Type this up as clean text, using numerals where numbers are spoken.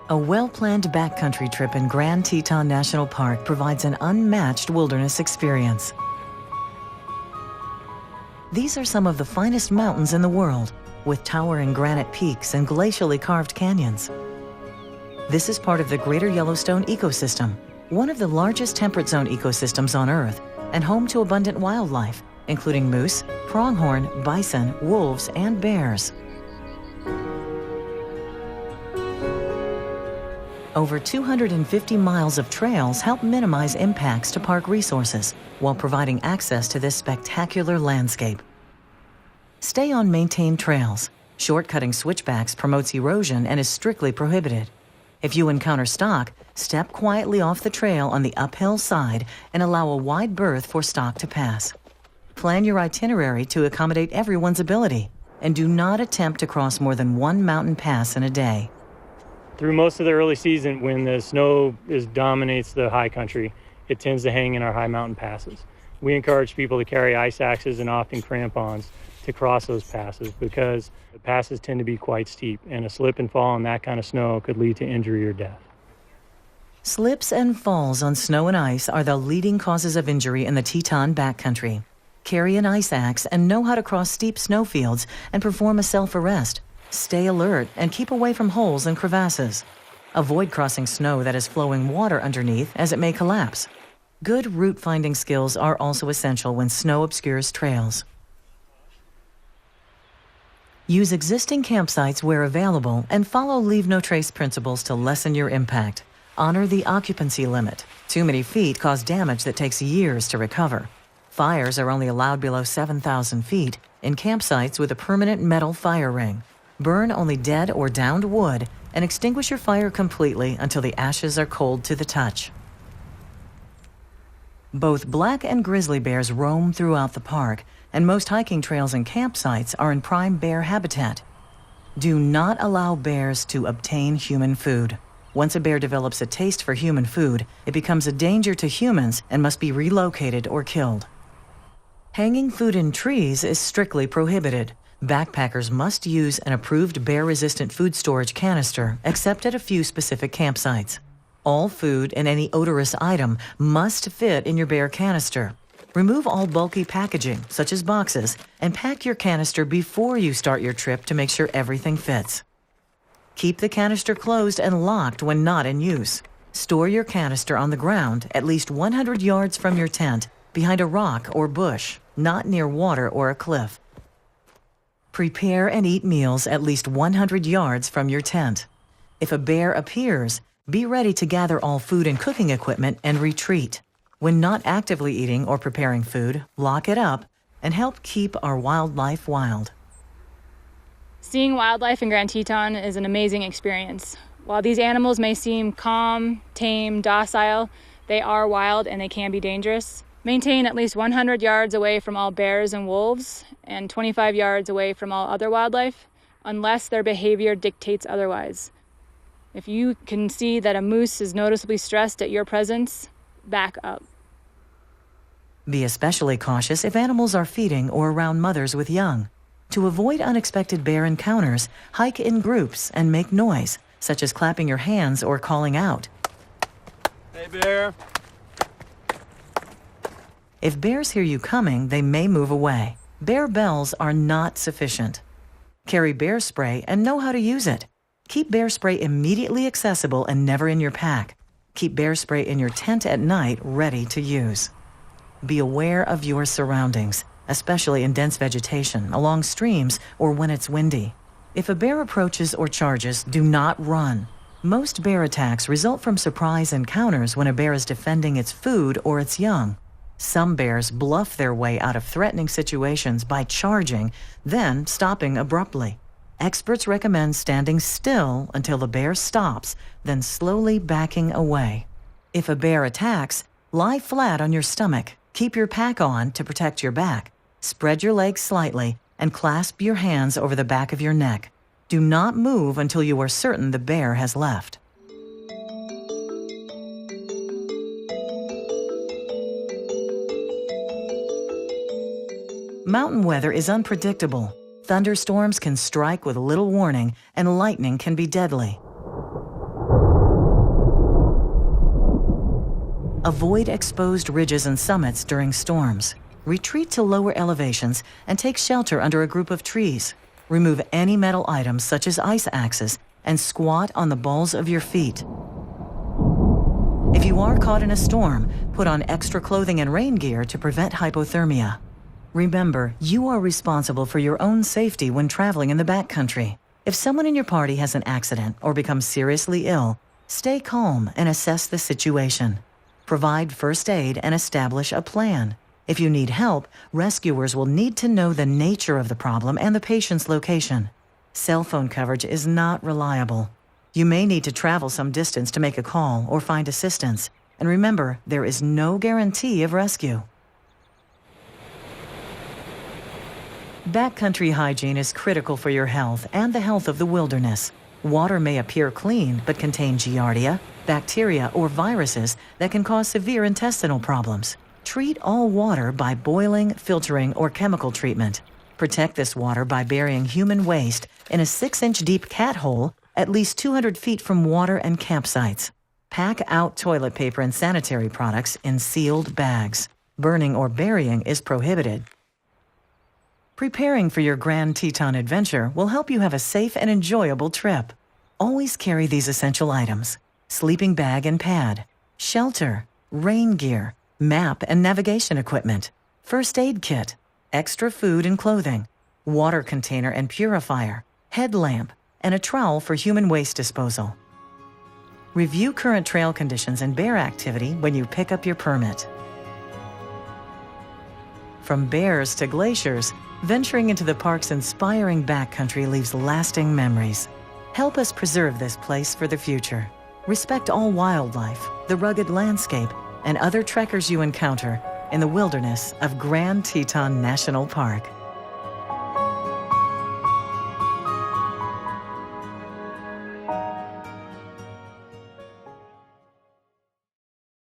A well-planned backcountry trip in Grand Teton National Park provides an unmatched wilderness experience. These are some of the finest mountains in the world, with towering granite peaks and glacially carved canyons. This is part of the Greater Yellowstone ecosystem, one of the largest temperate zone ecosystems on Earth, and home to abundant wildlife, including moose, pronghorn, bison, wolves, and bears. Over 250 miles of trails help minimize impacts to park resources while providing access to this spectacular landscape. Stay on maintained trails. Shortcutting switchbacks promotes erosion and is strictly prohibited. If you encounter stock, step quietly off the trail on the uphill side and allow a wide berth for stock to pass. Plan your itinerary to accommodate everyone's ability, and do not attempt to cross more than one mountain pass in a day. Through most of the early season, when the snow dominates the high country, it tends to hang in our high mountain passes. We encourage people to carry ice axes and often crampons to cross those passes because the passes tend to be quite steep, and a slip and fall on that kind of snow could lead to injury or death. Slips and falls on snow and ice are the leading causes of injury in the Teton backcountry. Carry an ice axe and know how to cross steep snowfields and perform a self-arrest. Stay alert and keep away from holes and crevasses. Avoid crossing snow that has flowing water underneath, as it may collapse. Good route finding skills are also essential when snow obscures trails. Use existing campsites where available and follow leave no trace principles to lessen your impact. Honor the occupancy limit. Too many feet cause damage that takes years to recover. Fires are only allowed below 7,000 feet in campsites with a permanent metal fire ring. Burn only dead or downed wood and extinguish your fire completely until the ashes are cold to the touch. Both black and grizzly bears roam throughout the park, and most hiking trails and campsites are in prime bear habitat. Do not allow bears to obtain human food. Once a bear develops a taste for human food, it becomes a danger to humans and must be relocated or killed. Hanging food in trees is strictly prohibited. Backpackers must use an approved bear-resistant food storage canister, except at a few specific campsites. All food and any odorous item must fit in your bear canister. Remove all bulky packaging, such as boxes, and pack your canister before you start your trip to make sure everything fits. Keep the canister closed and locked when not in use. Store your canister on the ground at least 100 yards from your tent, behind a rock or bush, not near water or a cliff. Prepare and eat meals at least 100 yards from your tent. If a bear appears, be ready to gather all food and cooking equipment and retreat. When not actively eating or preparing food, lock it up and help keep our wildlife wild. Seeing wildlife in Grand Teton is an amazing experience. While these animals may seem calm, tame, docile, they are wild and they can be dangerous. Maintain at least 100 yards away from all bears and wolves and 25 yards away from all other wildlife, unless their behavior dictates otherwise. If you can see that a moose is noticeably stressed at your presence, back up. Be especially cautious if animals are feeding or around mothers with young. To avoid unexpected bear encounters, hike in groups and make noise, such as clapping your hands or calling out. Hey, bear. If bears hear you coming, they may move away. Bear bells are not sufficient. Carry bear spray and know how to use it. Keep bear spray immediately accessible and never in your pack. Keep bear spray in your tent at night, ready to use. Be aware of your surroundings, especially in dense vegetation, along streams, or when it's windy. If a bear approaches or charges, do not run. Most bear attacks result from surprise encounters when a bear is defending its food or its young. Some bears bluff their way out of threatening situations by charging, then stopping abruptly. Experts recommend standing still until the bear stops, then slowly backing away. If a bear attacks, lie flat on your stomach. Keep your pack on to protect your back. Spread your legs slightly and clasp your hands over the back of your neck. Do not move until you are certain the bear has left. Mountain weather is unpredictable. Thunderstorms can strike with little warning, and lightning can be deadly. Avoid exposed ridges and summits during storms. Retreat to lower elevations and take shelter under a group of trees. Remove any metal items such as ice axes and squat on the balls of your feet. If you are caught in a storm, put on extra clothing and rain gear to prevent hypothermia. Remember, you are responsible for your own safety when traveling in the backcountry. If someone in your party has an accident or becomes seriously ill, stay calm and assess the situation. Provide first aid and establish a plan. If you need help, rescuers will need to know the nature of the problem and the patient's location. Cell phone coverage is not reliable. You may need to travel some distance to make a call or find assistance. And remember, there is no guarantee of rescue. Backcountry hygiene is critical for your health and the health of the wilderness. Water may appear clean but contain giardia, bacteria, or viruses that can cause severe intestinal problems. Treat all water by boiling, filtering, or chemical treatment. Protect this water by burying human waste in a 6-inch deep cat hole at least 200 feet from water and campsites. Pack out toilet paper and sanitary products in sealed bags. Burning or burying is prohibited. Preparing for your Grand Teton adventure will help you have a safe and enjoyable trip. Always carry these essential items: sleeping bag and pad, shelter, rain gear, map and navigation equipment, first aid kit, extra food and clothing, water container and purifier, headlamp, and a trowel for human waste disposal. Review current trail conditions and bear activity when you pick up your permit. From bears to glaciers, venturing into the park's inspiring backcountry leaves lasting memories. Help us preserve this place for the future. Respect all wildlife, the rugged landscape, and other trekkers you encounter in the wilderness of Grand Teton National Park.